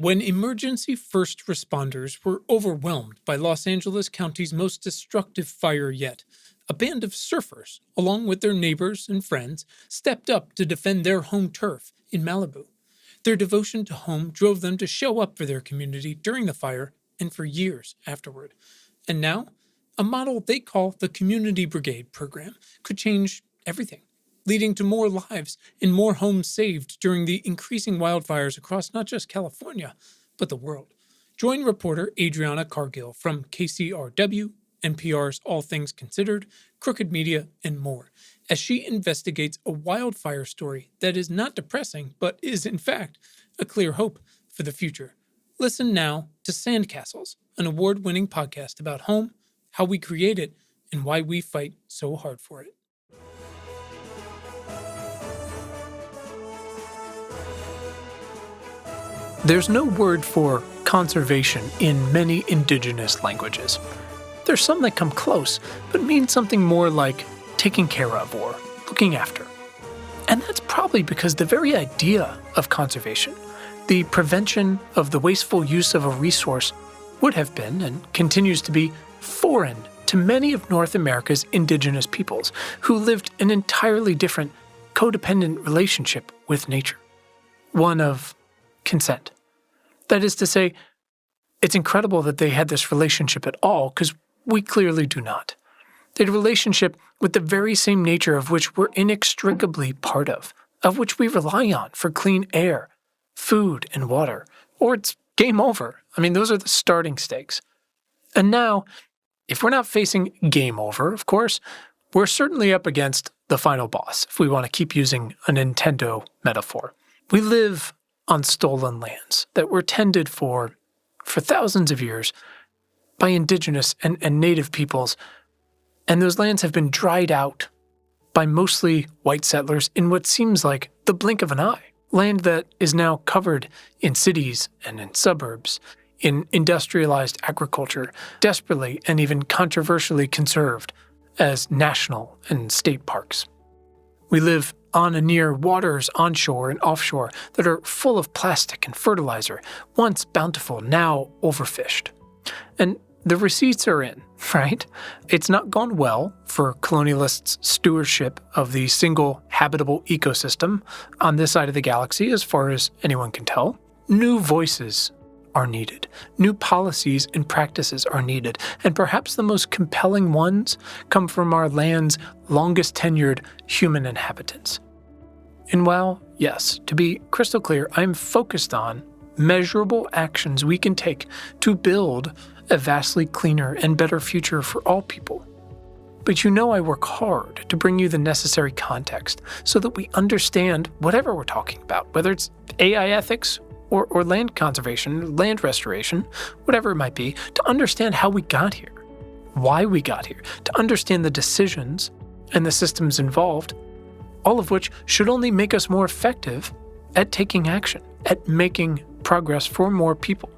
When emergency first responders were overwhelmed by Los Angeles County's most destructive fire yet, a band of surfers, along with their neighbors and friends, stepped up to defend their home turf in Malibu. Their devotion to home drove them to show up for their community during the fire and for years afterward. And now, a model they call the Community Brigade program could change everything, leading to more lives and more homes saved during the increasing wildfires across not just California, but the world. Join reporter Adriana Cargill from KCRW, NPR's All Things Considered, Crooked Media, and more, as she investigates a wildfire story that is not depressing, but is, in fact, a clear hope for the future. Listen now to Sandcastles, an award-winning podcast about home, how we create it, and why we fight so hard for it. There's no word for conservation in many indigenous languages. There's some that come close, but mean something more like taking care of or looking after. And that's probably because the very idea of conservation, the prevention of the wasteful use of a resource, would have been and continues to be foreign to many of North America's indigenous peoples who lived an entirely different, codependent relationship with nature. One of consent. That is to say, it's incredible that they had this relationship at all, because we clearly do not. They had a relationship with the very same nature of which we're inextricably part of which we rely on for clean air, food, and water, or it's game over. I mean, those are the starting stakes. And now, if we're not facing game over, of course, we're certainly up against the final boss, if we want to keep using a Nintendo metaphor. We live on stolen lands that were tended for thousands of years by indigenous and native peoples, and those lands have been dried out by mostly white settlers in what seems like the blink of an eye. Land that is now covered in cities and in suburbs, in industrialized agriculture, desperately and even controversially conserved as national and state parks. We live on and near waters onshore and offshore that are full of plastic and fertilizer, once bountiful, now overfished. And the receipts are in, right? It's not gone well for colonialists' stewardship of the single habitable ecosystem on this side of the galaxy, as far as anyone can tell. New voices are needed. New policies and practices are needed. And perhaps the most compelling ones come from our land's longest tenured human inhabitants. And while, yes, to be crystal clear, I'm focused on measurable actions we can take to build a vastly cleaner and better future for all people. But you know I work hard to bring you the necessary context so that we understand whatever we're talking about, whether it's AI ethics or land conservation, land restoration, whatever it might be, to understand how we got here, why we got here, to understand the decisions and the systems involved, all of which should only make us more effective at taking action, at making progress for more people.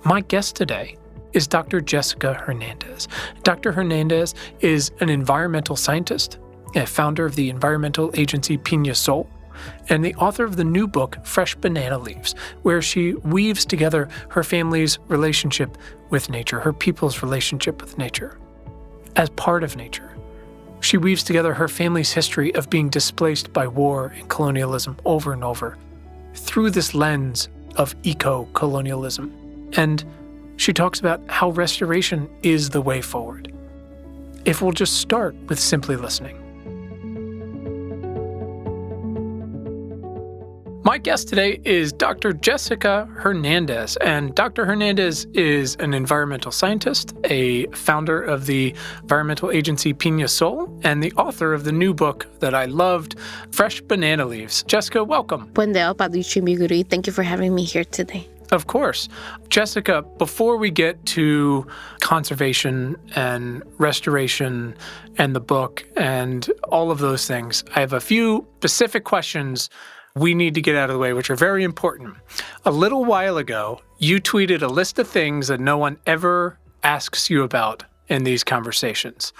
My guest today is Dr. Jessica Hernandez. Dr. Hernandez is an environmental scientist, a founder of the environmental agency Pina Sol, and the author of the new book, Fresh Banana Leaves, where she weaves together her family's relationship with nature, her people's relationship with nature. As part of nature, she weaves together her family's history of being displaced by war and colonialism over and over through this lens of eco-colonialism. And she talks about how restoration is the way forward, if we'll just start with simply listening. My guest today is Dr. Jessica Hernandez, and Dr. Hernandez is an environmental scientist, a founder of the environmental agency Pina Sol, and the author of the new book that I loved, Fresh Banana Leaves. Jessica, welcome. Buendeo, Paduchi Miguri. Thank you for having me here today. Of course. Jessica, before we get to conservation and restoration and the book and all of those things, I have a few specific questions we need to get out of the way, which are very important. A little while ago, you tweeted a list of things that no one ever asks you about in these conversations.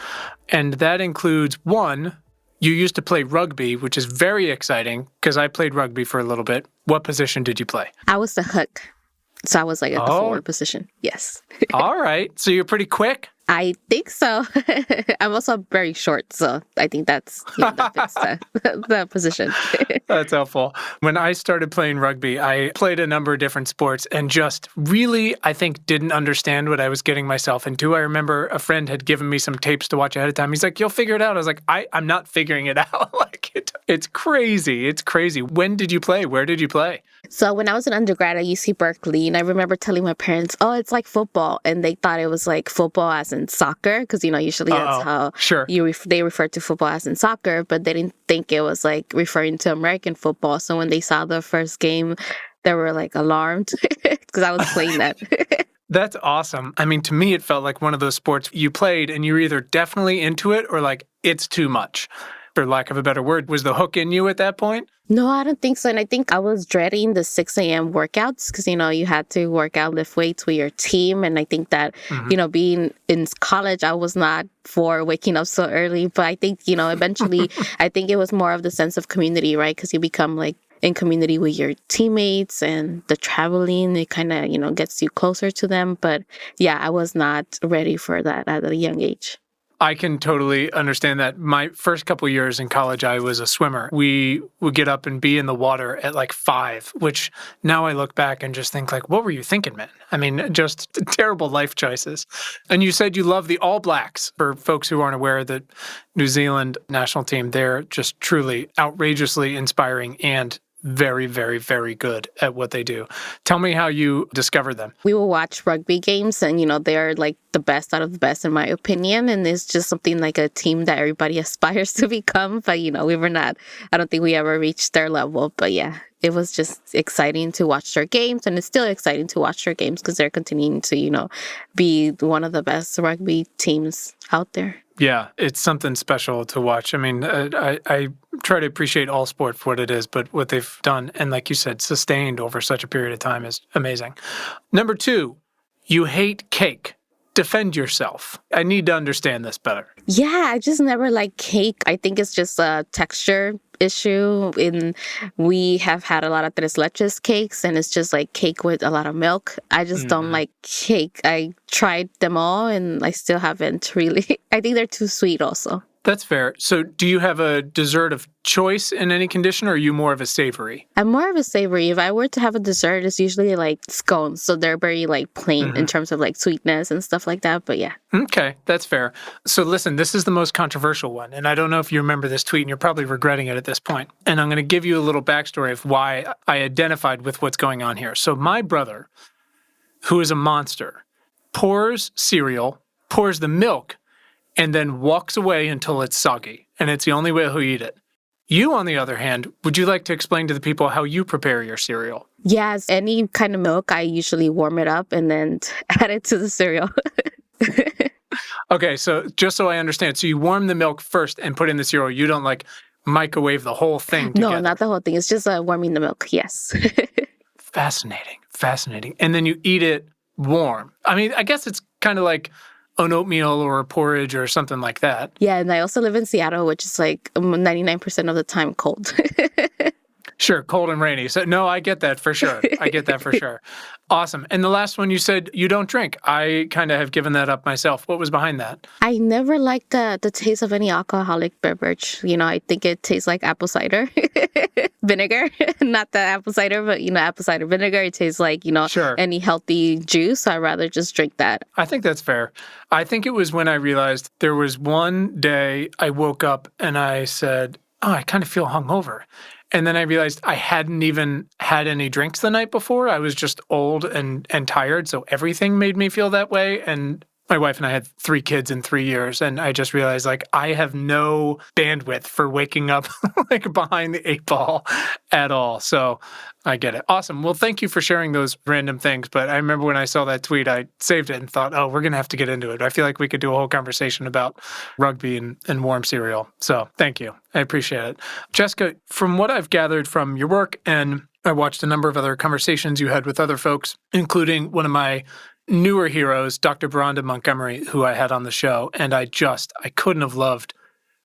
And that includes, one, you used to play rugby, which is very exciting because I played rugby for a little bit. What position did you play? I was the hook. So I was like at the Oh, forward position. Yes. all right. So you're pretty quick. I think so. I'm also very short, so I think that fits the position. That's helpful. When I started playing rugby, I played a number of different sports and just really, I think, didn't understand what I was getting myself into. I remember a friend had given me some tapes to watch ahead of time. He's like, "You'll figure it out." I was like, I'm not figuring it out. It's crazy. It's crazy. When did you play? Where did you play? So when I was an undergrad at UC Berkeley, and I remember telling my parents, "Oh, it's like football," and they thought it was like football as in soccer, because usually that's how Sure. they refer to football as in soccer, but they didn't think it was like referring to American football. So when they saw the first game, they were like alarmed because I was playing that. That's awesome. I mean, to me, it felt like one of those sports you played and you're either definitely into it or like it's too much, for lack of a better word. Was the hook in you at that point? No, I don't think so. And I think I was dreading the 6 a.m. workouts because, you had to work out, lift weights with your team. And I think that, being in college, I was not for waking up so early. But I think, eventually, I think it was more of the sense of community, right? Because you become like in community with your teammates and the traveling, it kind of, gets you closer to them. But yeah, I was not ready for that at a young age. I can totally understand that. My first couple years in college, I was a swimmer. We would get up and be in the water at like 5, which now I look back and just think like, what were you thinking, man? I mean, just terrible life choices. And you said you love the All Blacks. For folks who aren't aware, the New Zealand national team, they're just truly outrageously inspiring and very, very, very good at what they do. Tell me how you discovered them. We will watch rugby games and, they're like the best out of the best in my opinion. And it's just something like a team that everybody aspires to become. But, we were not, I don't think we ever reached their level. But yeah, it was just exciting to watch their games. And it's still exciting to watch their games because they're continuing to, be one of the best rugby teams out there. Yeah, it's something special to watch. I mean, I try to appreciate all sport for what it is, but what they've done, and like you said, sustained over such a period of time is amazing. Number 2, you hate cake. Defend yourself. I need to understand this better. Yeah, I just never like cake. I think it's just a texture issue. We have had a lot of tres leches cakes, and it's just like cake with a lot of milk. I just don't like cake. I tried them all, and I still haven't really. I think they're too sweet also. That's fair. So do you have a dessert of choice in any condition, or are you more of a savory? I'm more of a savory. If I were to have a dessert, it's usually like scones. So they're very like plain in terms of like sweetness and stuff like that. But yeah. Okay, that's fair. So listen, this is the most controversial one. And I don't know if you remember this tweet, and you're probably regretting it at this point. And I'm going to give you a little backstory of why I identified with what's going on here. So my brother, who is a monster, pours cereal, pours the milk, and then walks away until it's soggy. And it's the only way he'll eat it. You, on the other hand, would you like to explain to the people how you prepare your cereal? Yes, any kind of milk, I usually warm it up and then add it to the cereal. Okay, so just so I understand, so you warm the milk first and put in the cereal. You don't like microwave the whole thing together? No, not the whole thing. It's just warming the milk, yes. Fascinating. And then you eat it warm. I mean, I guess it's kind of like an oatmeal or a porridge or something like that. Yeah, and I also live in Seattle, which is like 99% of the time cold. Sure, cold and rainy. So no, I get that for sure. Awesome. And the last one, you said you don't drink. I kind of have given that up myself. What was behind that? I never liked the taste of any alcoholic beverage. I think it tastes like apple cider vinegar. Not the apple cider, but, apple cider vinegar. It tastes like, Sure. any healthy juice. So I'd rather just drink that. I think that's fair. I think it was when I realized there was one day I woke up and I said, oh, I kind of feel hungover. And then I realized I hadn't even had any drinks the night before. I was just old and tired, so everything made me feel that way. And my wife and I had 3 kids in 3 years, and I just realized, like, I have no bandwidth for waking up like behind the 8 ball at all. So I get it. Awesome. Well, thank you for sharing those random things. But I remember when I saw that tweet, I saved it and thought, oh, we're going to have to get into it. I feel like we could do a whole conversation about rugby and warm cereal. So thank you. I appreciate it. Jessica, from what I've gathered from your work, and I watched a number of other conversations you had with other folks, including one of my newer heroes, Dr. Beronda Montgomery, who I had on the show, and I couldn't have loved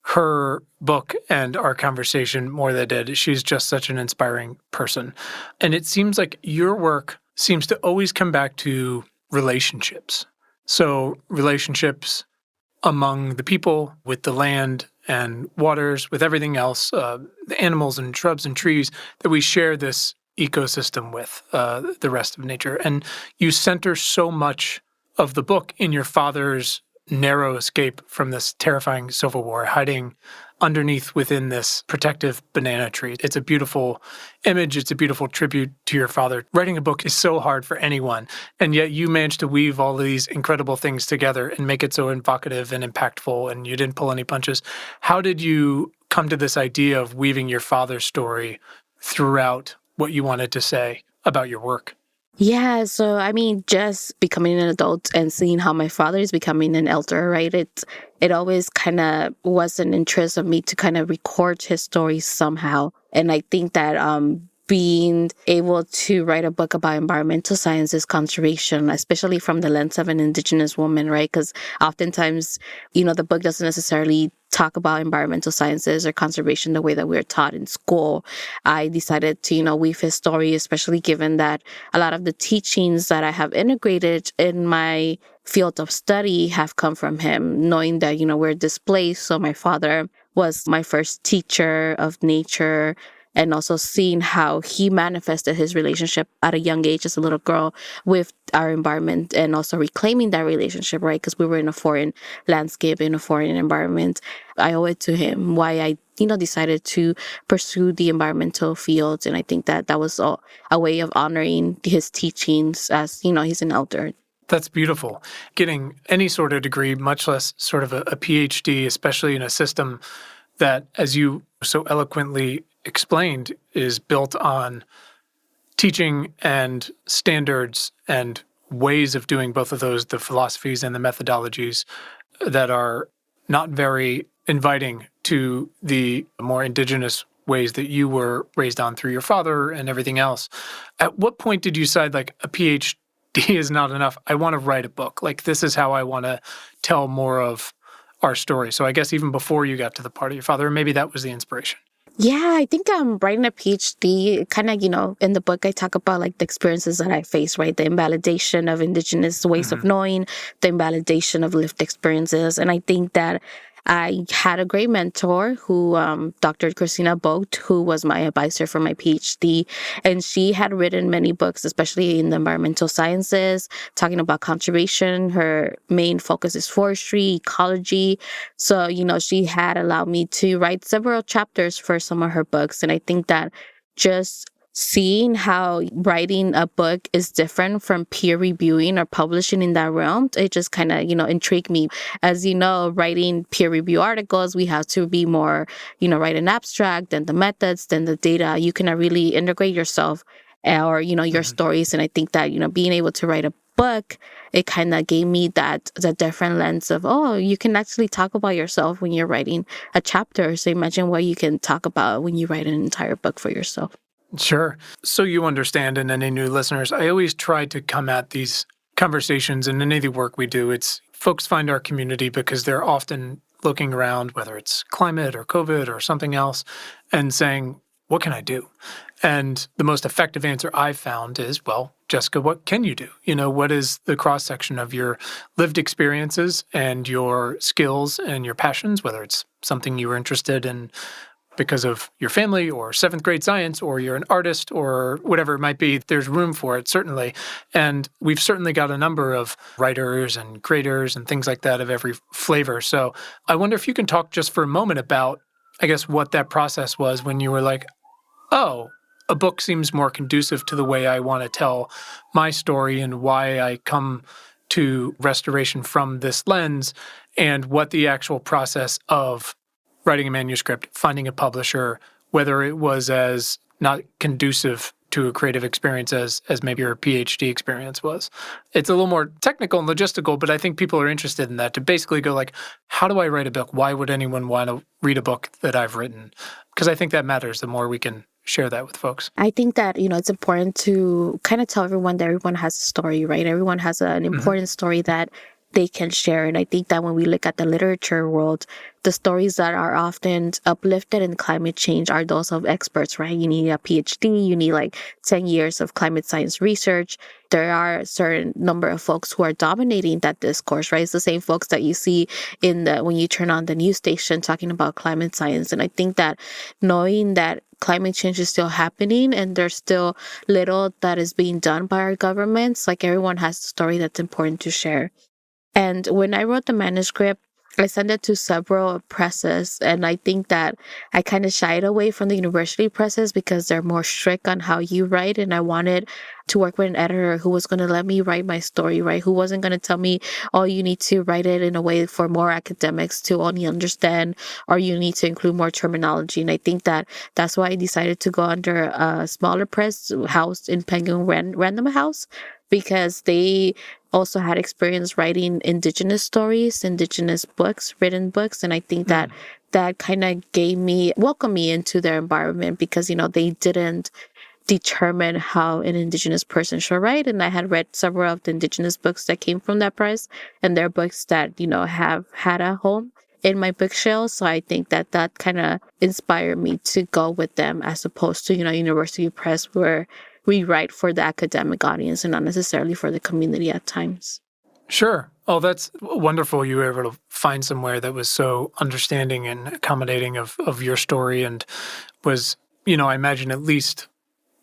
her book and our conversation more than I did. She's just such an inspiring person. And it seems like your work seems to always come back to relationships. So relationships among the people, with the land and waters, with everything else, the animals and shrubs and trees that we share this ecosystem with, the rest of nature. And you center so much of the book in your father's narrow escape from this terrifying civil war, hiding underneath within this protective banana tree. It's a beautiful image. It's a beautiful tribute to your father. Writing a book is so hard for anyone, and yet you managed to weave all of these incredible things together and make it so evocative and impactful, and you didn't pull any punches. How did you come to this idea of weaving your father's story throughout what you wanted to say about your work? Yeah, so I mean, just becoming an adult and seeing how my father is becoming an elder, right? It always kind of was an interest of me to kind of record his story somehow. And I think that being able to write a book about environmental sciences conservation, especially from the lens of an Indigenous woman, right? Because oftentimes, the book doesn't necessarily talk about environmental sciences or conservation the way that we're taught in school. I decided to, weave his story, especially given that a lot of the teachings that I have integrated in my field of study have come from him, knowing that, we're displaced. So my father was my first teacher of nature, and also seeing how he manifested his relationship at a young age as a little girl with our environment, and also reclaiming that relationship, right? Because we were in a foreign landscape, in a foreign environment. I owe it to him why I, decided to pursue the environmental fields. And I think that that was a way of honoring his teachings as, he's an elder. That's beautiful. Getting any sort of degree, much less sort of a PhD, especially in a system that, as you so eloquently explained, is built on teaching and standards and ways of doing both of those, the philosophies and the methodologies that are not very inviting to the more indigenous ways that you were raised on through your father and everything else. At what point did you decide, like, a PhD is not enough? I want to write a book. Like, this is how I want to tell more of our story. So I guess even before you got to the part of your father, maybe that was the inspiration. Yeah, I think writing a PhD, kind of, in the book, I talk about like the experiences that I faced, right? The invalidation of Indigenous ways of knowing, the invalidation of lived experiences. And I think that I had a great mentor who, Dr. Christina Boat, who was my advisor for my PhD. And she had written many books, especially in the environmental sciences, talking about conservation. Her main focus is forestry, ecology. So, she had allowed me to write several chapters for some of her books. And I think that just seeing how writing a book is different from peer reviewing or publishing in that realm, it just kind of, intrigued me. As you know, writing peer review articles, we have to be more, write an abstract, then the methods, then the data. You cannot really integrate yourself or, your stories. And I think that, being able to write a book, it kind of gave me that different lens of, oh, you can actually talk about yourself when you're writing a chapter. So imagine what you can talk about when you write an entire book for yourself. Sure. So you understand, and any new listeners, I always try to come at these conversations and any of the work we do. It's folks find our community because they're often looking around, whether it's climate or COVID or something else, and saying, what can I do? And the most effective answer I've found is, well, Jessica, what can you do? What is the cross-section of your lived experiences and your skills and your passions, whether it's something you were interested in because of your family or seventh grade science, or you're an artist or whatever it might be, there's room for it, certainly. And we've certainly got a number of writers and creators and things like that of every flavor. So I wonder if you can talk just for a moment about, I guess, what that process was when you were like, oh, a book seems more conducive to the way I want to tell my story and why I come to restoration from this lens, and what the actual process of writing a manuscript, finding a publisher, whether it was as not conducive to a creative experience as maybe your PhD experience was. It's a little more technical and logistical, but I think people are interested in that, to basically go like, how do I write a book? Why would anyone want to read a book that I've written? Because I think that matters the more we can share that with folks. I think that, it's important to kind of tell everyone that everyone has a story, right? Everyone has an important story that they can share. And I think that when we look at the literature world, the stories that are often uplifted in climate change are those of experts, right? You need a PhD, you need like 10 years of climate science research. There are a certain number of folks who are dominating that discourse, right? It's the same folks that you see when you turn on the news station talking about climate science. And I think that knowing that climate change is still happening and there's still little that is being done by our governments, like everyone has a story that's important to share. And when I wrote the manuscript, I sent it to several presses, and I think that I kind of shied away from the university presses because they're more strict on how you write, and I wanted to work with an editor who was going to let me write my story, right? Who wasn't going to tell me, oh, you need to write it in a way for more academics to only understand, or you need to include more terminology. And I think that that's why I decided to go under a smaller press housed in Penguin Random House, because they also had experience writing Indigenous stories, Indigenous books, written books. And I think that that kind of welcomed me into their environment because, they didn't determine how an Indigenous person should write. And I had read several of the Indigenous books that came from that press, and they're books that, have had a home in my bookshelf. So I think that that kind of inspired me to go with them as opposed to, university press where we write for the academic audience and not necessarily for the community at times. Sure. Oh, that's wonderful. You were able to find somewhere that was so understanding and accommodating of your story and was, I imagine at least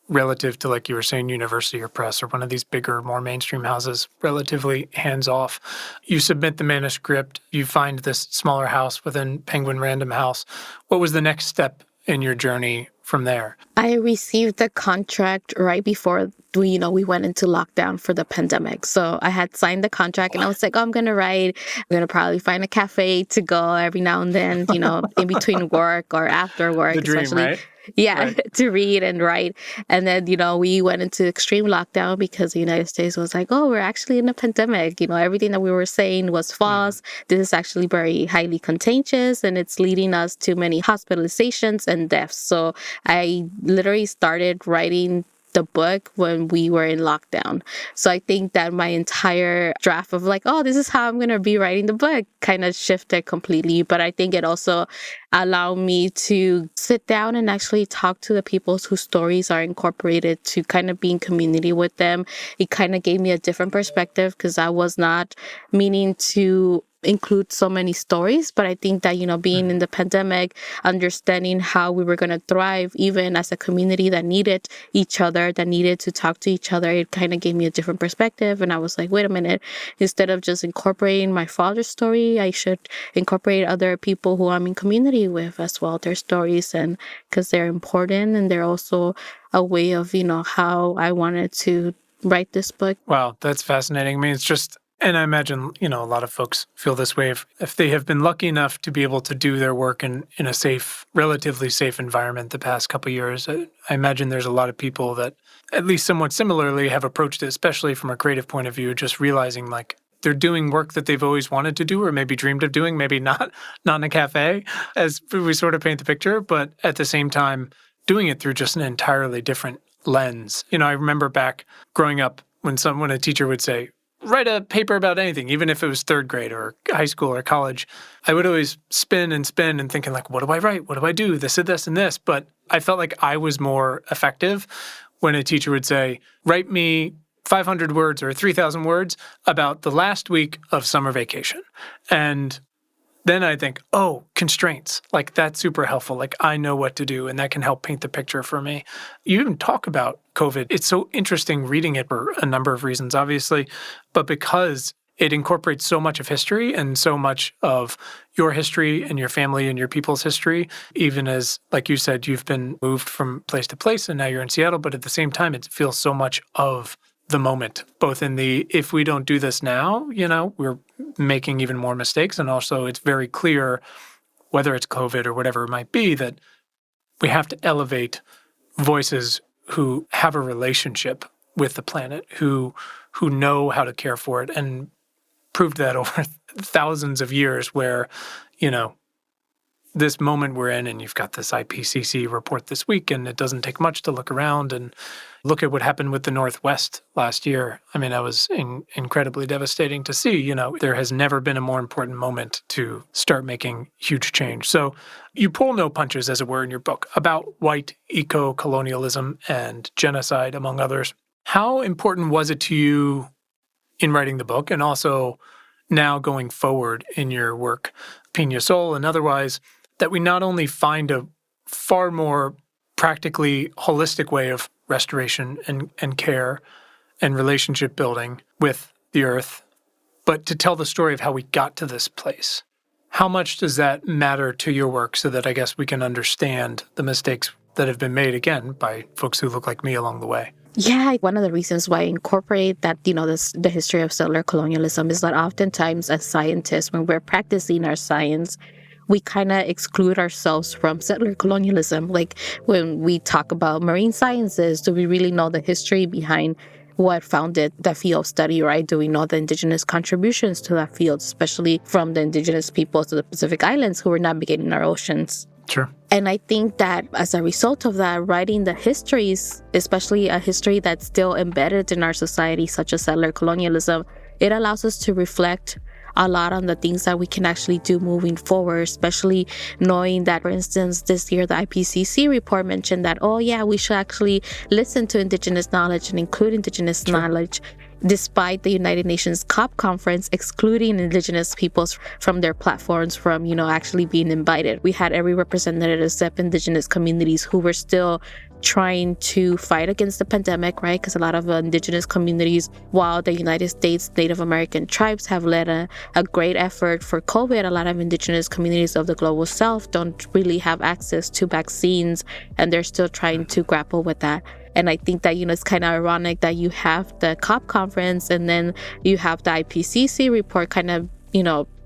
relative to, like you were saying, university or press or one of these bigger, more mainstream houses, relatively hands-off. You submit the manuscript, you find this smaller house within Penguin Random House. What was the next step in your journey from there? I received the contract right before we went into lockdown for the pandemic. So I had signed the contract and I was like, oh, I'm going to write. I'm going to probably find a cafe to go every now and then, in between work or after work, The dream, especially. right? Yeah, Right. to read and write. And then, we went into extreme lockdown because the United States was like, oh, we're actually in a pandemic. Everything that we were saying was false. This is actually very highly contagious and it's leading us to many hospitalizations and deaths. So I literally started writing the book when we were in lockdown. So I think that my entire draft of like, oh, this is how I'm going to be writing the book kind of shifted completely. But I think it also allowed me to sit down and actually talk to the people whose stories are incorporated to kind of be in community with them. It kind of gave me a different perspective because I was not meaning to include so many stories, but I think that, being in the pandemic, understanding how we were going to thrive, even as a community that needed each other, that needed to talk to each other, it kind of gave me a different perspective. And I was like, wait a minute, instead of just incorporating my father's story, I should incorporate other people who I'm in community with as well, their stories, and because they're important and they're also a way of, how I wanted to write this book. Wow, that's fascinating. I mean, it's just, and I imagine, a lot of folks feel this way if they have been lucky enough to be able to do their work in a safe, relatively safe environment the past couple of years. I imagine there's a lot of people that at least somewhat similarly have approached it, especially from a creative point of view, just realizing like they're doing work that they've always wanted to do or maybe dreamed of doing, maybe not in a cafe, as we sort of paint the picture, but at the same time, doing it through just an entirely different lens. I remember back growing up when a teacher would say, write a paper about anything, even if it was third grade or high school or college, I would always spin and thinking like, what do I write? What do I do? This and this and this. But I felt like I was more effective when a teacher would say, write me 500 words or 3,000 words about the last week of summer vacation. And then I think, oh, constraints, like that's super helpful. Like I know what to do and that can help paint the picture for me. You even talk about COVID. It's so interesting reading it for a number of reasons, obviously, but because it incorporates so much of history and so much of your history and your family and your people's history, even as, like you said, you've been moved from place to place and now you're in Seattle, but at the same time, it feels so much of the moment, both in the, if we don't do this now, we're making even more mistakes. And also it's very clear, whether it's COVID or whatever it might be, that we have to elevate voices who have a relationship with the planet, who know how to care for it and proved that over thousands of years where, this moment we're in, and you've got this IPCC report this week, and it doesn't take much to look around and look at what happened with the Northwest last year. I mean, that was incredibly devastating to see. You know, there has never been a more important moment to start making huge change. So you pull no punches, as it were, in your book about white eco-colonialism and genocide, among others. How important was it to you in writing the book, and also now going forward in your work, Pina Sol and otherwise, that we not only find a far more practically holistic way of restoration and care and relationship building with the earth, but to tell the story of how we got to this place? How much does that matter to your work, so that I guess we can understand the mistakes that have been made, again, by folks who look like me along the way? Yeah, one of the reasons why I incorporate that, the history of settler colonialism is that oftentimes as scientists, when we're practicing our science, we kind of exclude ourselves from settler colonialism. Like when we talk about marine sciences, do we really know the history behind what founded that field of study, right? Do we know the indigenous contributions to that field, especially from the indigenous peoples of the Pacific Islands who were navigating our oceans? Sure. And I think that as a result of that, writing the histories, especially a history that's still embedded in our society, such as settler colonialism, it allows us to reflect a lot on the things that we can actually do moving forward, especially knowing that, for instance, this year, the IPCC report mentioned that, oh yeah, we should actually listen to indigenous knowledge and include indigenous knowledge, despite the United Nations COP conference excluding indigenous peoples from their platforms from, actually being invited. We had every representative except indigenous communities who were still trying to fight against the pandemic, right? Because a lot of indigenous communities, while the United States Native American tribes have led a great effort for COVID, a lot of indigenous communities of the global south don't really have access to vaccines, and they're still trying to grapple with that. And I think that, it's kind of ironic that you have the COP conference and then you have the IPCC report kind of,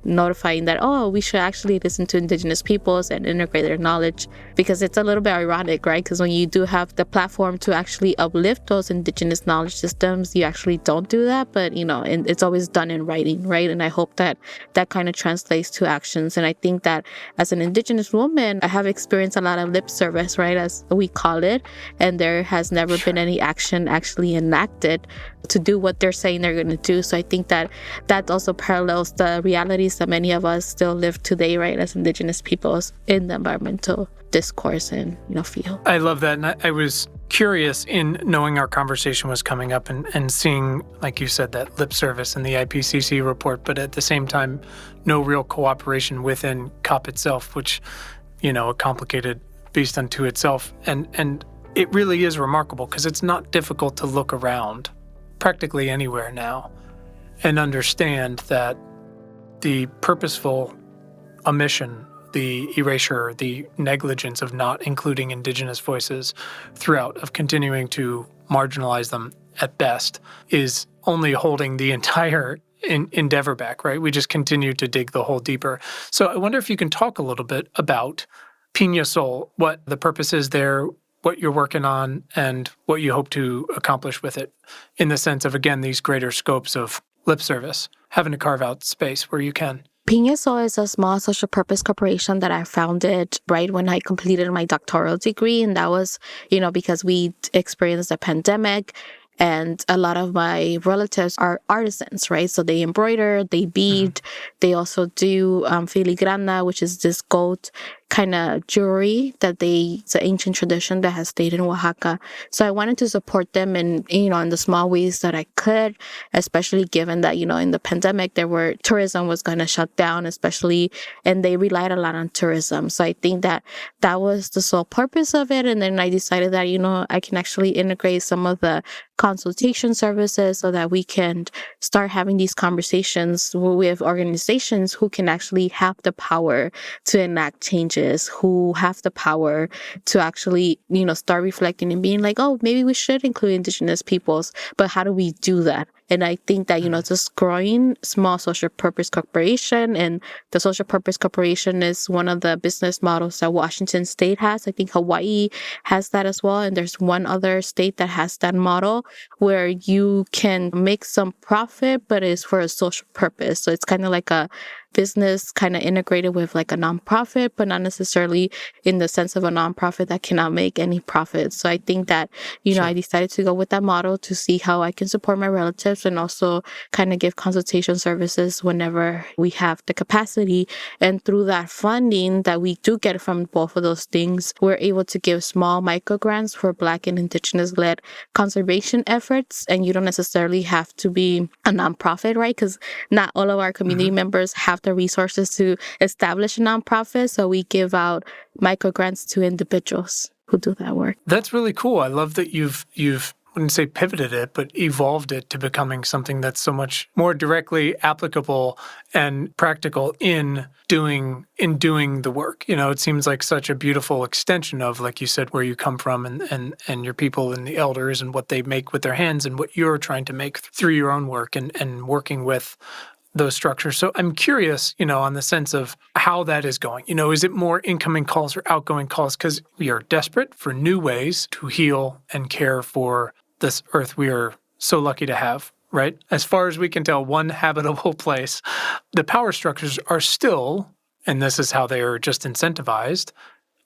notifying that, oh, we should actually listen to indigenous peoples and integrate their knowledge, because it's a little bit ironic, right? Because when you do have the platform to actually uplift those indigenous knowledge systems, you actually don't do that. But, and it's always done in writing, right? And I hope that that kind of translates to actions. And I think that as an indigenous woman, I have experienced a lot of lip service, right, as we call it, and there has never been any action actually enacted to do what they're saying they're going to do. So I think that that also parallels the realities that many of us still live today, right, as indigenous peoples in the environmental discourse and, field. I love that. And I was curious, in knowing our conversation was coming up and seeing, like you said, that lip service in the IPCC report, but at the same time, no real cooperation within COP itself, which, a complicated beast unto itself. And it really is remarkable, because it's not difficult to look around practically anywhere now and understand that the purposeful omission, the erasure, the negligence of not including indigenous voices throughout, of continuing to marginalize them at best, is only holding the entire endeavor back, right? We just continue to dig the hole deeper. So I wonder if you can talk a little bit about Pina Sol, what the purpose is there, what you're working on, and what you hope to accomplish with it, in the sense of, again, these greater scopes of lip service, having to carve out space where you can. Pina Sol is a small social purpose corporation that I founded right when I completed my doctoral degree. And that was, because we experienced a pandemic, and a lot of my relatives are artisans, right? So they embroider, they bead, they also do filigrana, which is this gold kind of jewelry that it's an ancient tradition that has stayed in Oaxaca. So I wanted to support them in the small ways that I could, especially given that, in the pandemic, tourism was going to shut down, especially, and they relied a lot on tourism. So I think that that was the sole purpose of it. And then I decided that, I can actually integrate some of the consultation services so that we can start having these conversations with organizations who can actually have the power to enact changes, who have the power to actually, start reflecting and being like, oh, maybe we should include indigenous peoples, but how do we do that? And I think that, just growing small social purpose corporation, and the social purpose corporation is one of the business models that Washington State has. I think Hawaii has that as well. And there's one other state that has that model where you can make some profit, but it's for a social purpose. So it's kind of like a business kind of integrated with like a nonprofit, but not necessarily in the sense of a nonprofit that cannot make any profit. So I think that, Sure. I decided to go with that model to see how I can support my relatives and also kind of give consultation services whenever we have the capacity. And through that funding that we do get from both of those things, we're able to give small micro grants for Black and Indigenous led conservation efforts. And you don't necessarily have to be a nonprofit, right? Because not all of our community members have the resources to establish a nonprofit. So we give out micro grants to individuals who do that work. That's really cool. I love that you've I wouldn't say pivoted it, but evolved it to becoming something that's so much more directly applicable and practical in doing the work. It seems like such a beautiful extension of, like you said, where you come from and your people and the elders and what they make with their hands and what you're trying to make through your own work and working with those structures. So I'm curious, on the sense of how that is going. Is it more incoming calls or outgoing calls? Because we are desperate for new ways to heal and care for this earth we are so lucky to have, right? As far as we can tell, one habitable place. The power structures are still, and this is how they are just incentivized,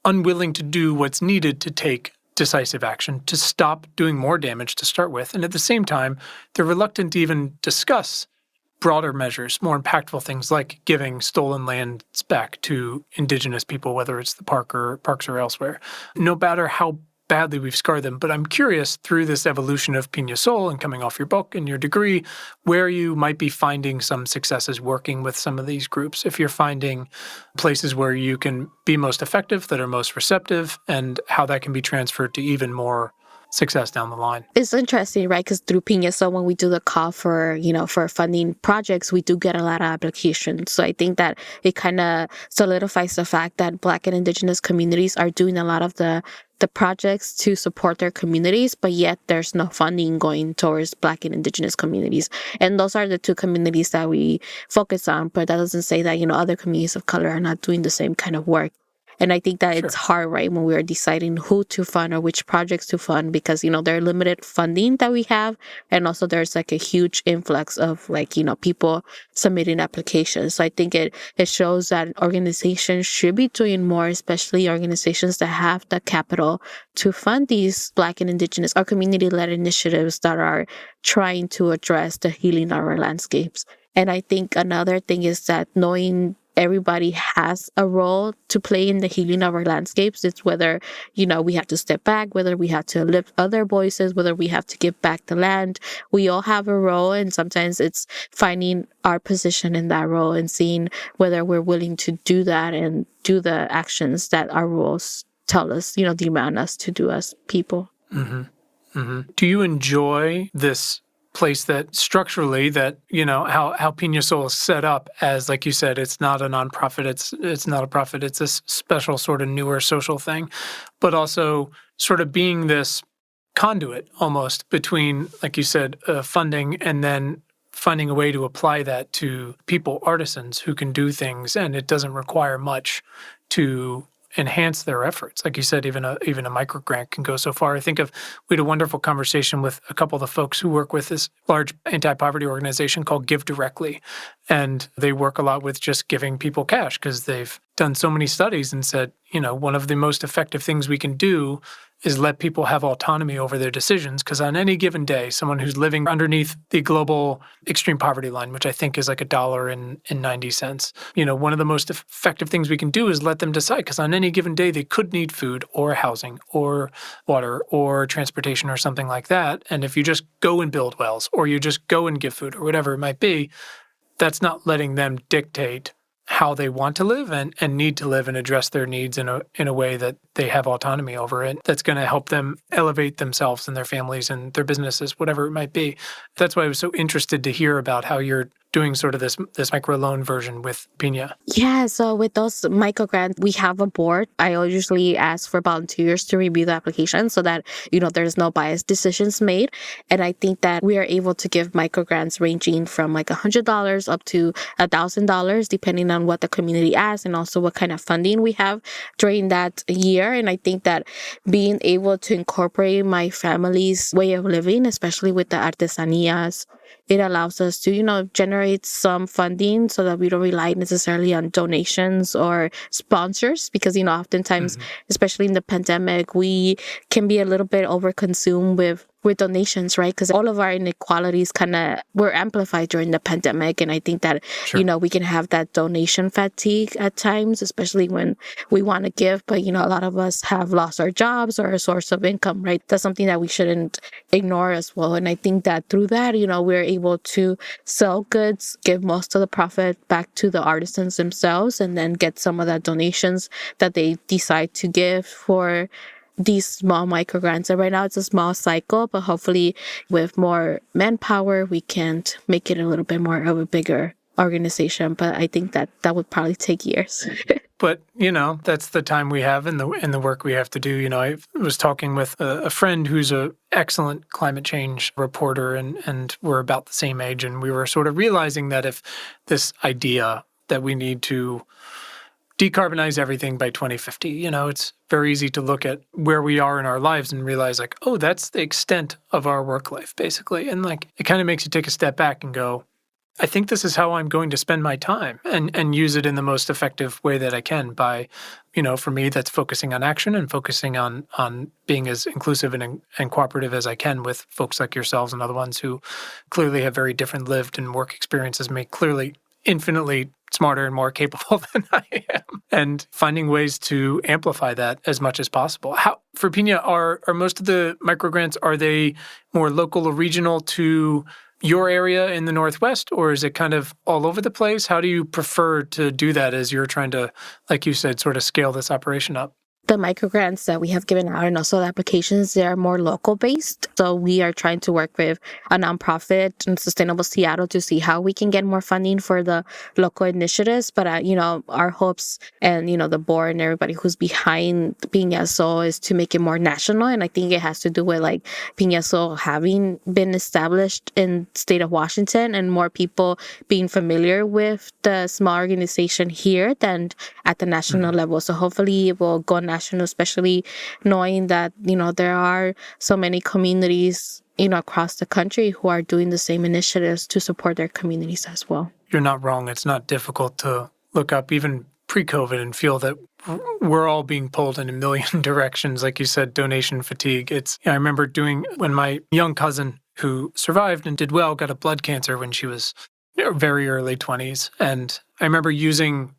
unwilling to do what's needed to take decisive action, to stop doing more damage to start with. And at the same time, they're reluctant to even discuss broader measures, more impactful things like giving stolen lands back to Indigenous people, whether it's the parks or elsewhere, no matter how badly we've scarred them. But I'm curious, through this evolution of Pina Sol and coming off your book and your degree, where you might be finding some successes working with some of these groups, if you're finding places where you can be most effective, that are most receptive, and how that can be transferred to even more success down the line. It's interesting, right? Because through Pina Sol, when we do the call for, for funding projects, we do get a lot of applications. So I think that it kind of solidifies the fact that Black and Indigenous communities are doing a lot of the projects to support their communities, but yet there's no funding going towards Black and Indigenous communities. And those are the two communities that we focus on, but that doesn't say that, other communities of color are not doing the same kind of work. And I think that It's hard, right, when we are deciding who to fund or which projects to fund, because, there are limited funding that we have. And also there's like a huge influx of people submitting applications. So I think it shows that organizations should be doing more, especially organizations that have the capital to fund these Black and Indigenous or community-led initiatives that are trying to address the healing of our landscapes. And I think another thing is that knowing everybody has a role to play in the healing of our landscapes. It's whether, we have to step back, whether we have to lift other voices, whether we have to give back the land. We all have a role, and sometimes it's finding our position in that role and seeing whether we're willing to do that and do the actions that our roles tell us, demand us to do as people. Mm-hmm. Mm-hmm. Do you enjoy this place that structurally that, how Pina Sol is set up as, like you said, it's not a nonprofit, it's not a profit, it's a special sort of newer social thing, but also sort of being this conduit almost between, like you said, funding and then finding a way to apply that to people, artisans who can do things, and it doesn't require much to enhance their efforts. Like you said, even a micro grant can go so far. We had a wonderful conversation with a couple of the folks who work with this large anti-poverty organization called Give Directly. And they work a lot with just giving people cash because they've done so many studies and said, one of the most effective things we can do is let people have autonomy over their decisions, because on any given day, someone who's living underneath the global extreme poverty line, which I think is like $1.90, one of the most effective things we can do is let them decide, because on any given day, they could need food or housing or water or transportation or something like that. And if you just go and build wells or you just go and give food or whatever it might be, that's not letting them dictate how they want to live and need to live and address their needs in a way that they have autonomy over it. That's going to help them elevate themselves and their families and their businesses, whatever it might be. That's why I was so interested to hear about how you're doing sort of this microloan version with Pina? Yeah, so with those micro grants, we have a board. I usually ask for volunteers to review the application so that, there's no biased decisions made. And I think that we are able to give micro grants ranging from like $100 up to $1,000, depending on what the community asks and also what kind of funding we have during that year. And I think that being able to incorporate my family's way of living, especially with the artesanías, it allows us to, generate some funding so that we don't rely necessarily on donations or sponsors because, oftentimes, especially in the pandemic, we can be a little bit overconsumed with donations, right? Because all of our inequalities were amplified during the pandemic. And I think that, Sure. we can have that donation fatigue at times, especially when we want to give. But, a lot of us have lost our jobs or a source of income, right? That's something that we shouldn't ignore as well. And I think that through that, we're able to sell goods, give most of the profit back to the artisans themselves, and then get some of that donations that they decide to give for these small micro grants. And right now it's a small cycle, but hopefully with more manpower, we can make it a little bit more of a bigger organization. But I think that would probably take years. But, that's the time we have and the work we have to do. I was talking with a friend who's an excellent climate change reporter, and we're about the same age. And we were sort of realizing that if this idea that we need to decarbonize everything by 2050, it's very easy to look at where we are in our lives and realize like, oh, that's the extent of our work life, basically. And like, it kind of makes you take a step back and go, I think this is how I'm going to spend my time and use it in the most effective way that I can by, for me, that's focusing on action and focusing on being as inclusive and cooperative as I can with folks like yourselves and other ones who clearly have very different lived and work experiences, me clearly infinitely smarter and more capable than I am, and finding ways to amplify that as much as possible. How, for Pina, are most of the microgrants, are they more local or regional to your area in the Northwest, or is it kind of all over the place? How do you prefer to do that as you're trying to, like you said, sort of scale this operation up? The microgrants that we have given out and also the applications, they are more local based. So we are trying to work with a nonprofit in Sustainable Seattle to see how we can get more funding for the local initiatives. But, our hopes and, the board and everybody who's behind Piñazo is to make it more national. And I think it has to do with like Piñazo having been established in the state of Washington and more people being familiar with the small organization here than at the national level. So hopefully it will go national, especially knowing that, there are so many communities, across the country who are doing the same initiatives to support their communities as well. You're not wrong. It's not difficult to look up even pre-COVID and feel that we're all being pulled in a million directions. Like you said, donation fatigue. I remember when my young cousin who survived and did well got a blood cancer when she was very early 20s. And I remember using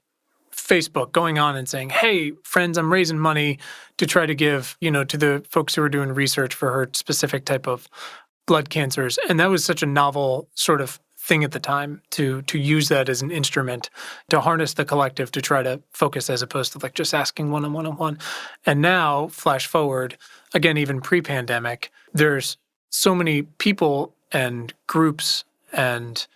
Facebook, going on and saying, hey, friends, I'm raising money to try to give, to the folks who are doing research for her specific type of blood cancers. And that was such a novel sort of thing at the time to use that as an instrument to harness the collective to try to focus as opposed to like just asking one-on-one. And now, flash forward, again, even pre-pandemic, there's so many people and groups and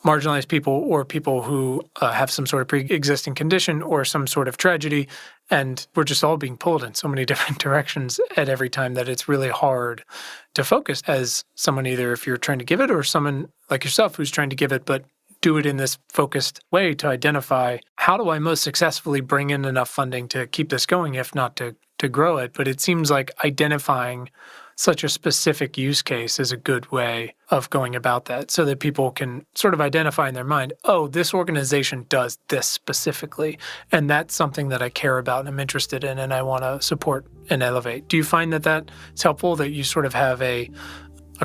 marginalized people or people who have some sort of pre-existing condition or some sort of tragedy, and we're just all being pulled in so many different directions at every time that it's really hard to focus as someone, either if you're trying to give it or someone like yourself who's trying to give it, but do it in this focused way to identify how do I most successfully bring in enough funding to keep this going, if not to grow it. But it seems like identifying such a specific use case is a good way of going about that so that people can sort of identify in their mind, oh, this organization does this specifically, and that's something that I care about and I'm interested in and I want to support and elevate. Do you find that that's helpful, that you sort of have a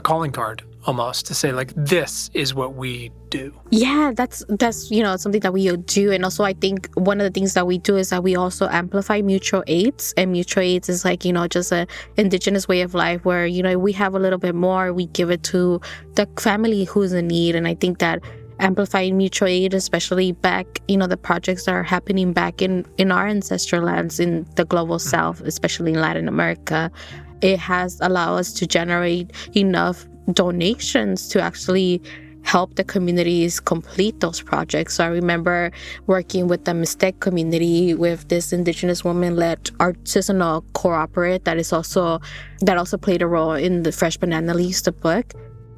calling card almost to say like, this is what we do? Yeah, that's something that we do. And also I think one of the things that we do is that we also amplify mutual aids. And mutual aids is like, just a Indigenous way of life where, we have a little bit more, we give it to the family who's in need. And I think that amplifying mutual aid, especially back, the projects that are happening back in our ancestral lands in the global south, especially in Latin America, it has allowed us to generate enough donations to actually help the communities complete those projects. So I remember working with the Mistec community with this Indigenous woman-led artisanal cooperative that also played a role in the Fresh Banana Leaves, the book.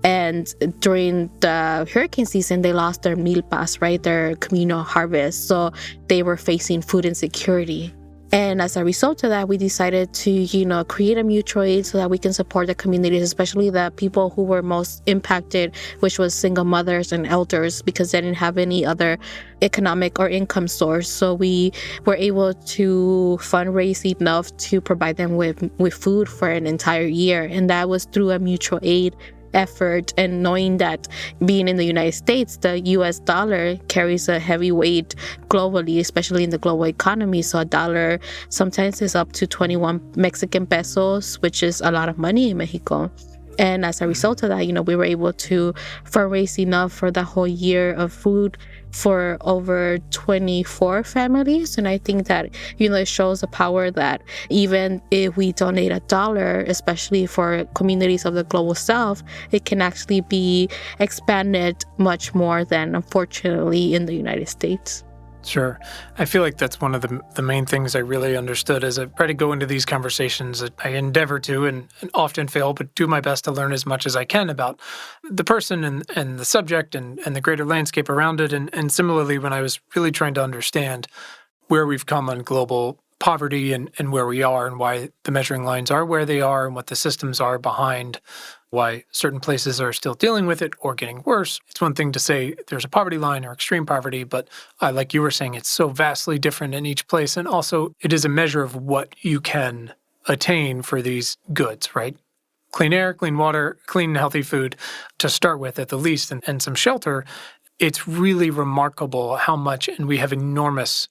And during the hurricane season, they lost their milpas, right? Their communal harvest. So they were facing food insecurity. And as a result of that, we decided to, create a mutual aid so that we can support the communities, especially the people who were most impacted, which was single mothers and elders, because they didn't have any other economic or income source. So we were able to fundraise enough to provide them with food for an entire year. And that was through a mutual aid effort, and knowing that being in the United States, the US dollar carries a heavy weight globally, especially in the global economy. So a dollar sometimes is up to 21 Mexican pesos, which is a lot of money in Mexico. And as a result of that, we were able to fundraise enough for the whole year of food for over 24 families. And I think that, it shows the power that even if we donate $1, especially for communities of the global south, it can actually be expanded much more than, unfortunately, in the United States. Sure. I feel like that's one of the main things I really understood as I try to go into these conversations. I endeavor to, and often fail, but do my best to learn as much as I can about the person and the subject and the greater landscape around it. And similarly, when I was really trying to understand where we've come on global poverty and where we are and why the measuring lines are where they are and what the systems are behind why certain places are still dealing with it or getting worse. It's one thing to say there's a poverty line or extreme poverty, but like you were saying, it's so vastly different in each place. And also, it is a measure of what you can attain for these goods, right? Clean air, clean water, clean, healthy food to start with at the least, and some shelter. It's really remarkable how much, and we have enormous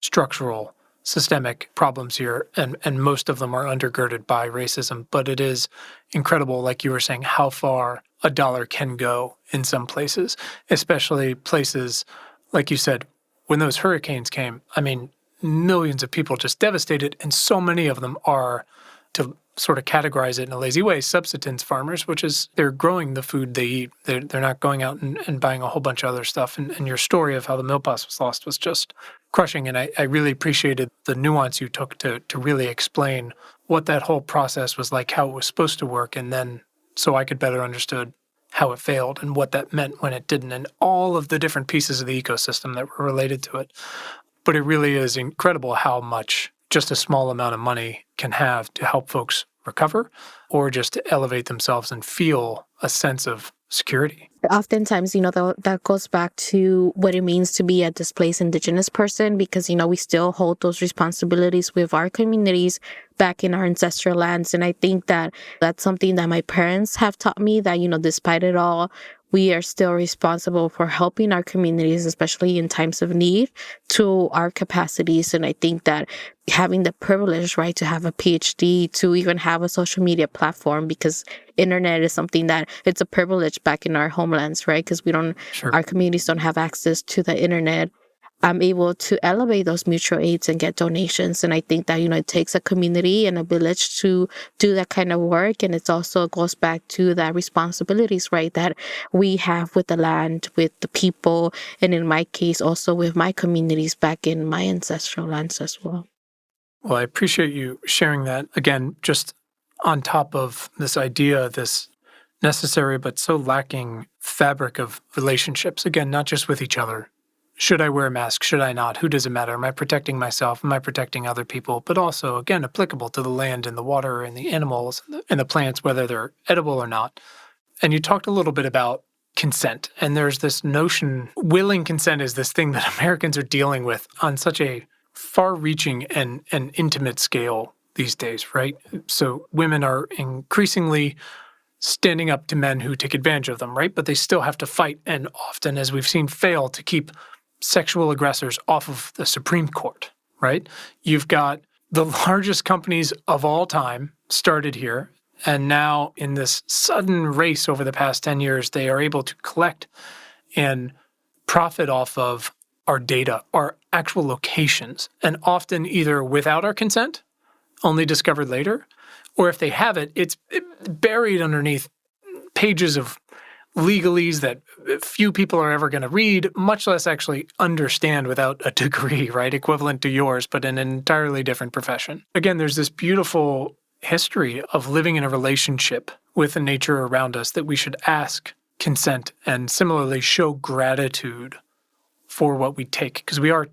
structural systemic problems here, and most of them are undergirded by racism. But it is incredible, like you were saying, how far $1 can go in some places, especially places, like you said, when those hurricanes came. I mean, millions of people just devastated, and so many of them are, to sort of categorize it in a lazy way, subsistence farmers, which is they're growing the food they eat. They're not going out and buying a whole bunch of other stuff. And your story of how the milpas was lost was just crushing. And I really appreciated the nuance you took to really explain what that whole process was like, how it was supposed to work, and then so I could better understood how it failed and what that meant when it didn't, and all of the different pieces of the ecosystem that were related to it. But it really is incredible how much just a small amount of money can have to help folks recover or just to elevate themselves and feel a sense of security. Oftentimes, that goes back to what it means to be a displaced Indigenous person, because, we still hold those responsibilities with our communities back in our ancestral lands. And I think that that's something that my parents have taught me, that, despite it all, we are still responsible for helping our communities, especially in times of need, to our capacities. And I think that having the privilege, right, to have a PhD, to even have a social media platform, because internet is something that it's a privilege back in our homelands, right? Because our communities don't have access to the internet. I'm able to elevate those mutual aids and get donations. And I think that, it takes a community and a village to do that kind of work. And it also goes back to the responsibilities, right, that we have with the land, with the people, and in my case, also with my communities back in my ancestral lands as well. Well, I appreciate you sharing that. Again, just on top of this idea, this necessary but so lacking fabric of relationships, again, not just with each other. Should I wear a mask? Should I not? Who does it matter? Am I protecting myself? Am I protecting other people? But also, again, applicable to the land and the water and the animals and the plants, whether they're edible or not. And you talked a little bit about consent. And there's this notion, willing consent is this thing that Americans are dealing with on such a far-reaching and intimate scale these days, right? So women are increasingly standing up to men who take advantage of them, right? But they still have to fight, and often, as we've seen, fail to keep sexual aggressors off of the Supreme Court, right? You've got the largest companies of all time started here, and now in this sudden race over the past 10 years, they are able to collect and profit off of our data, our actual locations, and often either without our consent, only discovered later, or if they have it, it's buried underneath pages of legalese that few people are ever going to read, much less actually understand without a degree, right? Equivalent to yours, but in an entirely different profession. Again, there's this beautiful history of living in a relationship with the nature around us that we should ask consent and similarly show gratitude for what we take, because we are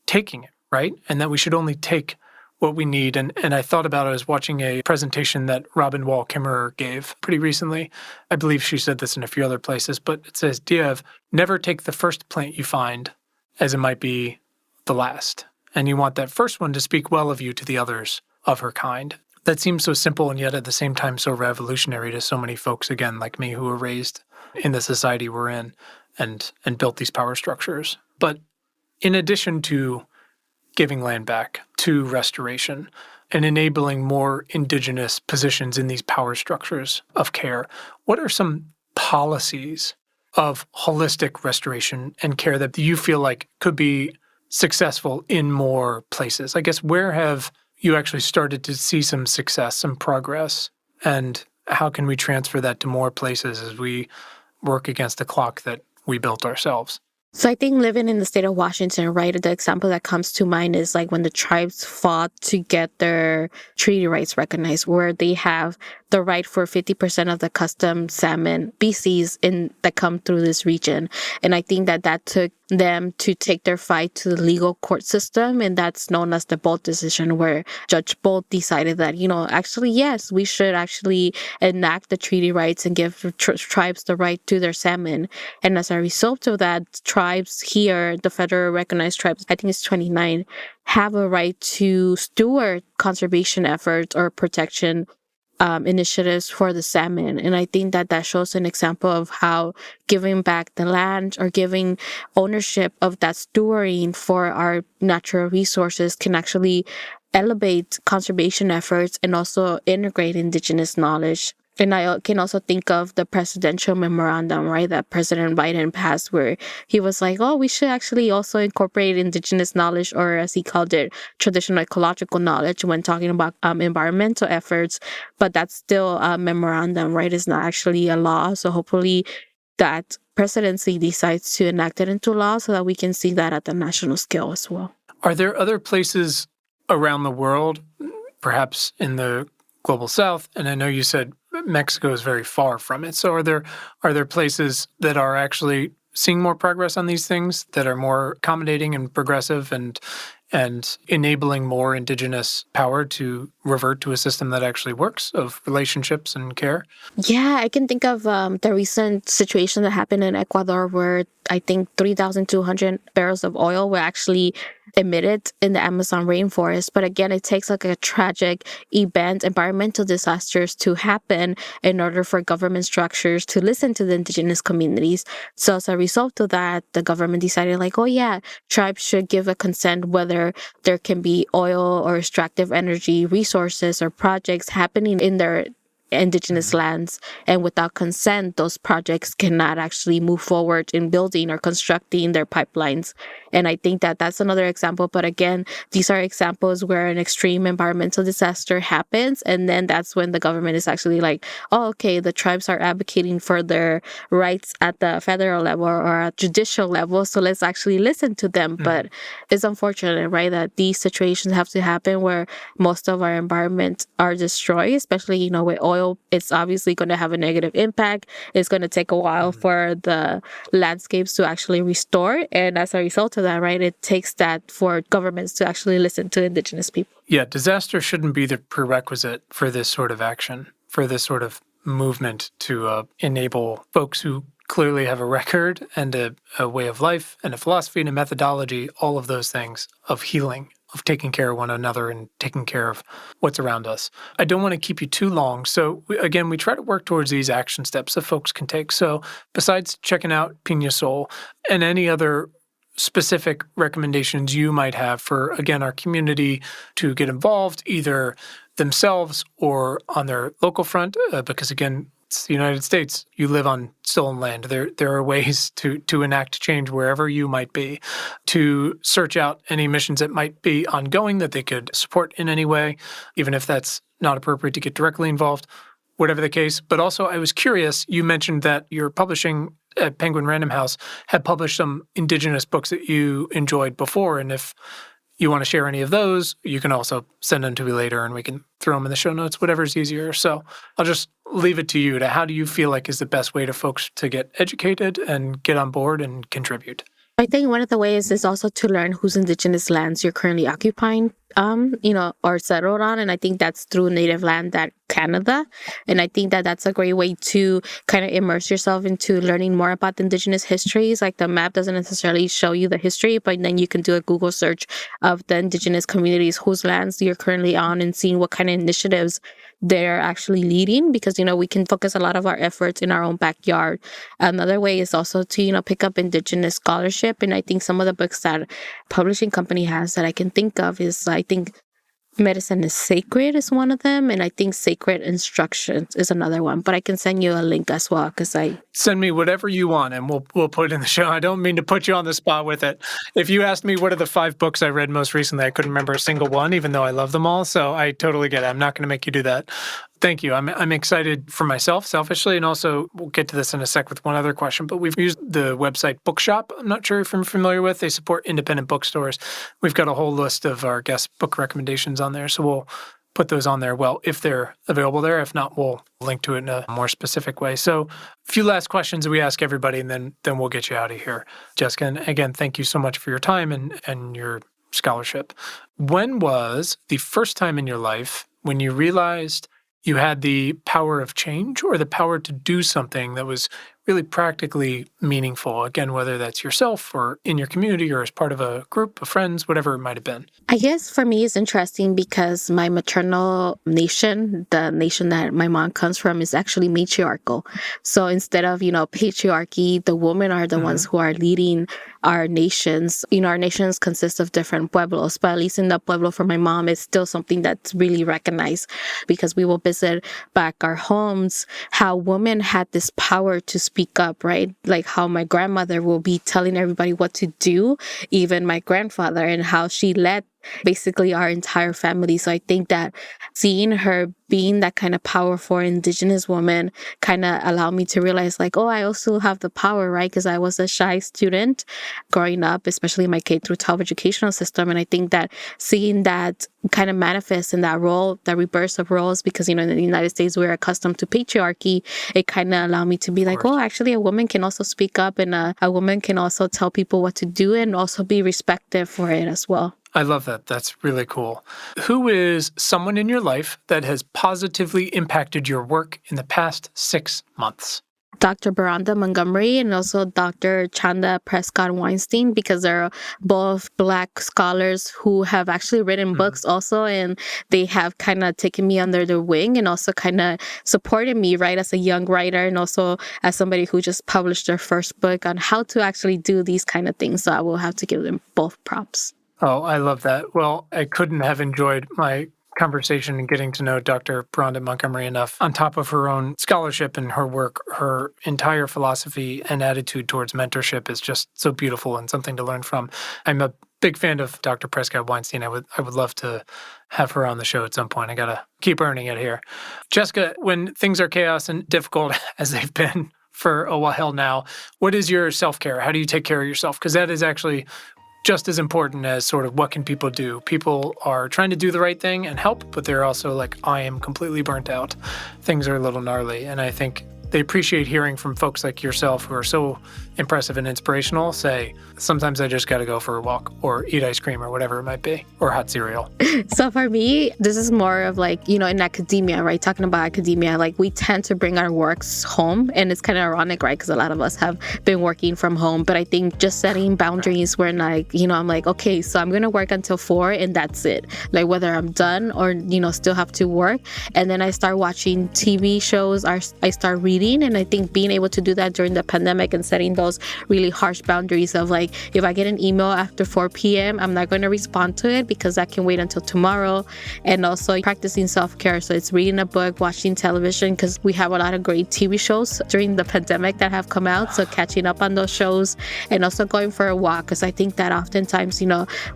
taking it, right? And that we should only take what we need. And I thought about it. I was watching a presentation that Robin Wall Kimmerer gave pretty recently. I believe she said this in a few other places, but it says, idea of never take the first plant you find as it might be the last. And you want that first one to speak well of you to the others of her kind. That seems so simple and yet at the same time so revolutionary to so many folks, again, like me, who were raised in the society we're in and built these power structures. But in addition to giving land back to restoration and enabling more Indigenous positions in these power structures of care, what are some policies of holistic restoration and care that you feel like could be successful in more places? I guess, where have you actually started to see some success, some progress, and how can we transfer that to more places as we work against the clock that we built ourselves? So I think living in the state of Washington, right, the example that comes to mind is like when the tribes fought to get their treaty rights recognized, where they have the right for 50% of the custom salmon species that come through this region. And I think that took them to take their fight to the legal court system, and that's known as the Bolt decision, where Judge Bolt decided that, actually, yes, we should actually enact the treaty rights and give tribes the right to their salmon. And as a result of that, tribes here, the federal recognized tribes, I think it's 29, have a right to steward conservation efforts or protection initiatives for the salmon. And I think that shows an example of how giving back the land or giving ownership of that stewarding for our natural resources can actually elevate conservation efforts and also integrate Indigenous knowledge. And I can also think of the presidential memorandum, right, that President Biden passed, where he was like, oh, we should actually also incorporate Indigenous knowledge, or as he called it, traditional ecological knowledge, when talking about environmental efforts. But that's still a memorandum, right? It's not actually a law. So hopefully that presidency decides to enact it into law so that we can see that at the national scale as well. Are there other places around the world, perhaps in the global south, and I know you said Mexico is very far from it. So are there places that are actually seeing more progress on these things, that are more accommodating and progressive and enabling more Indigenous power to revert to a system that actually works, of relationships and care? Yeah, I can think of the recent situation that happened in Ecuador, where I think 3,200 barrels of oil were actually emitted in the Amazon rainforest. But again, it takes like a tragic event, environmental disasters to happen in order for government structures to listen to the Indigenous communities. So as a result of that, the government decided like, oh yeah, tribes should give a consent whether there can be oil or extractive energy resources or projects happening in their Indigenous lands, and without consent, those projects cannot actually move forward in building or constructing their pipelines. And I think that's another example. But again, these are examples where an extreme environmental disaster happens, and then that's when the government is actually like, oh, okay, the tribes are advocating for their rights at the federal level or at judicial level, so let's actually listen to them. But it's unfortunate, right, that these situations have to happen where most of our environment are destroyed, especially, with oil. It's obviously going to have a negative impact. It's going to take a while for the landscapes to actually restore. And as a result of that, right, it takes that for governments to actually listen to Indigenous people. Yeah, disaster shouldn't be the prerequisite for this sort of action, for this sort of movement to enable folks who clearly have a record and a way of life and a philosophy and a methodology, all of those things, of healing, of taking care of one another and taking care of what's around us. I don't want to keep you too long. So again, we try to work towards these action steps that folks can take. So besides checking out Pina Sol and any other specific recommendations you might have for, again, our community to get involved, either themselves or on their local front, because again, it's the United States. You live on stolen land. There are ways to enact change wherever you might be, to search out any missions that might be ongoing that they could support in any way, even if that's not appropriate to get directly involved. whatever the case. But also, I was curious, you mentioned that your publishing at Penguin Random House had published some Indigenous books that you enjoyed before. And if you want to share any of those, you can also send them to me later and we can throw them in the show notes, whatever's easier. So I'll just leave it to you. How do you feel like is the best way to folks to get educated and get on board and contribute? I think one of the ways is also to learn whose Indigenous lands you're currently occupying, or settled on. And I think that's through Native Land Canada. And I think that that's a great way to kind of immerse yourself into learning more about the Indigenous histories. Like the map doesn't necessarily show you the history, but then you can do a Google search of the Indigenous communities whose lands you're currently on and seeing what kind of initiatives they're actually leading, because, we can focus a lot of our efforts in our own backyard. Another way is also to, pick up Indigenous scholarship. And I think some of the books that publishing company has that I can think of is, I think, Medicine is Sacred is one of them. And I think Sacred Instructions is another one. But I can send you a link as well because Send me whatever you want and we'll put it in the show. I don't mean to put you on the spot with it. If you asked me what are the 5 books I read most recently, I couldn't remember a single one, even though I love them all. So I totally get it. I'm not going to make you do that. Thank you. I'm excited for myself, selfishly, and also we'll get to this in a sec with one other question, but we've used the website Bookshop. I'm not sure if you're familiar with. They support independent bookstores. We've got a whole list of our guest book recommendations on there, so we'll put those on there, well, if they're available there. If not, we'll link to it in a more specific way. So a few last questions that we ask everybody, and then we'll get you out of here. Jessica, and again, thank you so much for your time and your scholarship. When was the first time in your life when you realized you had the power of change or the power to do something that was really practically meaningful? Again, whether that's yourself or in your community or as part of a group of friends, whatever it might have been. I guess for me it's interesting because my maternal nation, the nation that my mom comes from, is actually matriarchal. So instead of, patriarchy, the women are the ones who are leading our nations. Our nations consist of different pueblos, but at least in the pueblo for my mom, it's still something that's really recognized because we will visit back our homes, how women had this power to speak up, right? Like how my grandmother will be telling everybody what to do, even my grandfather, and how she led basically our entire family. So I think that seeing her being that kind of powerful Indigenous woman kind of allowed me to realize like, I also have the power, right? Because I was a shy student growing up, especially in my K through 12 educational system. And I think that seeing that kind of manifest in that role, that reverse of roles, because, in the United States, we're accustomed to patriarchy, it kind of allowed me to be like, actually a woman can also speak up and a woman can also tell people what to do and also be respected for it as well. I love that. That's really cool. Who is someone in your life that has positively impacted your work in the past 6 months? Dr. Baranda Montgomery and also Dr. Chanda Prescott Weinstein, because they're both Black scholars who have actually written books also, and they have kind of taken me under their wing and also kind of supported me, right, as a young writer and also as somebody who just published their first book on how to actually do these kind of things. So I will have to give them both props. Oh, I love that. Well, I couldn't have enjoyed my conversation and getting to know Dr. Baranda Montgomery enough. On top of her own scholarship and her work, her entire philosophy and attitude towards mentorship is just so beautiful and something to learn from. I'm a big fan of Dr. Prescott Weinstein. I would love to have her on the show at some point. I got to keep earning it here. Jessica, when things are chaos and difficult as they've been for a while now, what is your self-care? How do you take care of yourself? Because that is actually just as important as sort of what can people do. People are trying to do the right thing and help, but they're also like, I am completely burnt out. Things are a little gnarly. And I think they appreciate hearing from folks like yourself who are so impressive and inspirational say, sometimes I just got to go for a walk or eat ice cream or whatever it might be, or hot cereal. So for me, this is more of like, in academia, right? Talking about academia, like we tend to bring our works home, and it's kind of ironic, right? Because a lot of us have been working from home, but I think just setting boundaries where like, I'm like, okay, so I'm going to work until 4 and that's it. Like whether I'm done or, still have to work. And then I start watching TV shows, I start reading. And I think being able to do that during the pandemic and setting those really harsh boundaries of like, if I get an email after 4 p.m., I'm not going to respond to it because that can wait until tomorrow. And also practicing self-care. So it's reading a book, watching television, because we have a lot of great TV shows during the pandemic that have come out. So catching up on those shows and also going for a walk, because I think that oftentimes,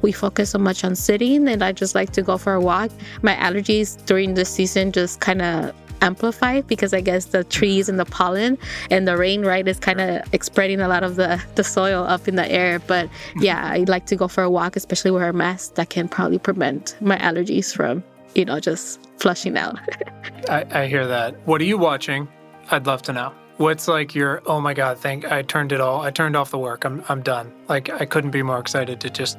we focus so much on sitting, and I just like to go for a walk. My allergies during this season just kind of amplified because I guess the trees and the pollen and the rain, right, is kind of spreading a lot of the soil up in the air. But yeah, I like to go for a walk, especially wear a mask. That can probably prevent my allergies from, just flushing out. I hear that. What are you watching? I'd love to know. What's like your, oh my God, I turned off the work. I'm done. Like, I couldn't be more excited to just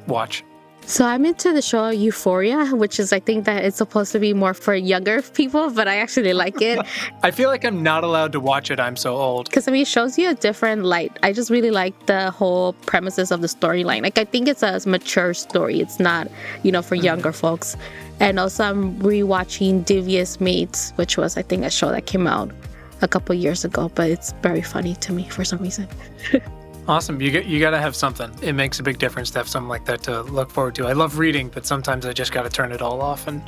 watch. So I'm into the show Euphoria, which is, I think that it's supposed to be more for younger people, but I actually like it. I feel like I'm not allowed to watch it. I'm so old. Because, it shows you a different light. I just really like the whole premises of the storyline. Like, I think it's a mature story. It's not, for younger folks. And also I'm rewatching Devious Mates, which was, I think, a show that came out a couple years ago, but it's very funny to me for some reason. Awesome. You got to have something. It makes a big difference to have something like that to look forward to. I love reading, but sometimes I just got to turn it all off and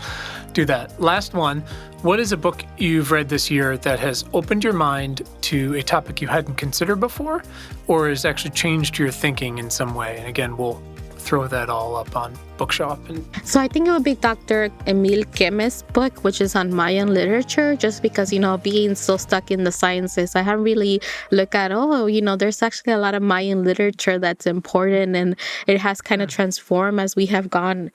do that. Last one. What is a book you've read this year that has opened your mind to a topic you hadn't considered before or has actually changed your thinking in some way? And again, we'll throw that all up on Bookshop. So I think it would be Dr. Emil Keme's book, which is on Mayan literature, just because, being so stuck in the sciences, I haven't really looked at, there's actually a lot of Mayan literature that's important, and it has kind of transformed as we have gone,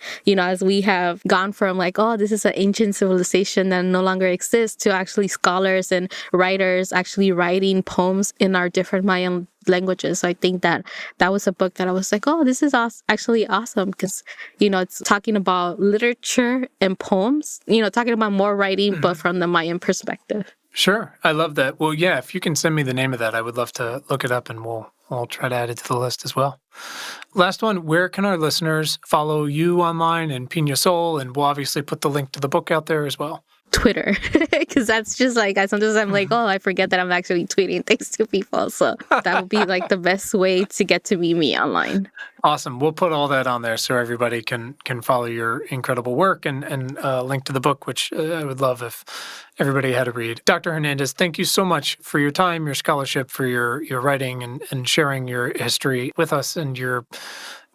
from like, oh, this is an ancient civilization that no longer exists, to actually scholars and writers actually writing poems in our different Mayan languages. So I think that was a book that I was like, oh, this is actually awesome, because it's talking about literature and poems, talking about more writing, but from the Mayan perspective. Sure. I love that. Well, yeah, if you can send me the name of that, I would love to look it up, and I'll try to add it to the list as well. Last one, where can our listeners follow you online and Pina Sol? And we'll obviously put the link to the book out there as well. Twitter, because that's just like, sometimes I'm like, oh, I forget that I'm actually tweeting things to people. So that would be like the best way to get to me online. Awesome. We'll put all that on there so everybody can follow your incredible work and link to the book, which I would love if everybody had to read. Dr. Hernandez, thank you so much for your time, your scholarship, for your writing and sharing your history with us, and your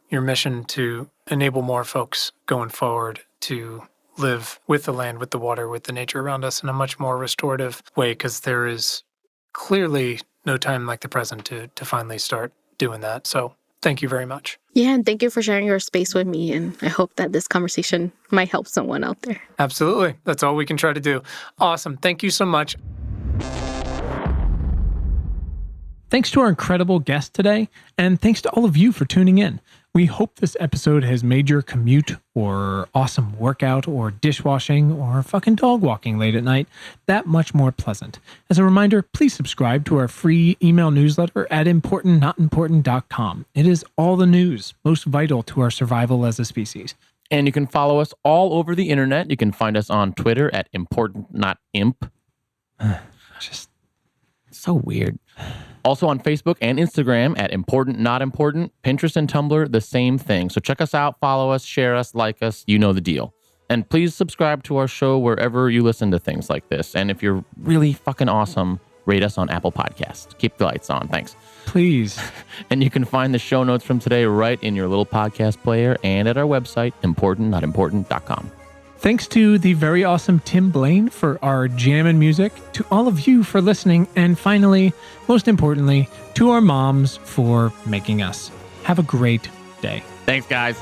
mission to enable more folks going forward to live with the land, with the water, with the nature around us in a much more restorative way, because there is clearly no time like the present to finally start doing that. So thank you very much. Yeah, and thank you for sharing your space with me. And I hope that this conversation might help someone out there. Absolutely. That's all we can try to do. Awesome. Thank you so much. Thanks to our incredible guest today, and thanks to all of you for tuning in. We hope this episode has made your commute or awesome workout or dishwashing or fucking dog walking late at night that much more pleasant. As a reminder, please subscribe to our free email newsletter at importantnotimportant.com. It is all the news most vital to our survival as a species. And you can follow us all over the internet. You can find us on Twitter at importantnotimp. Just so weird. Also on Facebook and Instagram at Important Not Important. Pinterest and Tumblr, the same thing. So check us out, follow us, share us, like us. You know the deal. And please subscribe to our show wherever you listen to things like this. And if you're really fucking awesome, rate us on Apple Podcasts. Keep the lights on. Thanks. Please. And you can find the show notes from today right in your little podcast player and at our website, importantnotimportant.com. Thanks to the very awesome Tim Blaine for our jammin' music, to all of you for listening, and finally, most importantly, to our moms for making us. Have a great day. Thanks, guys.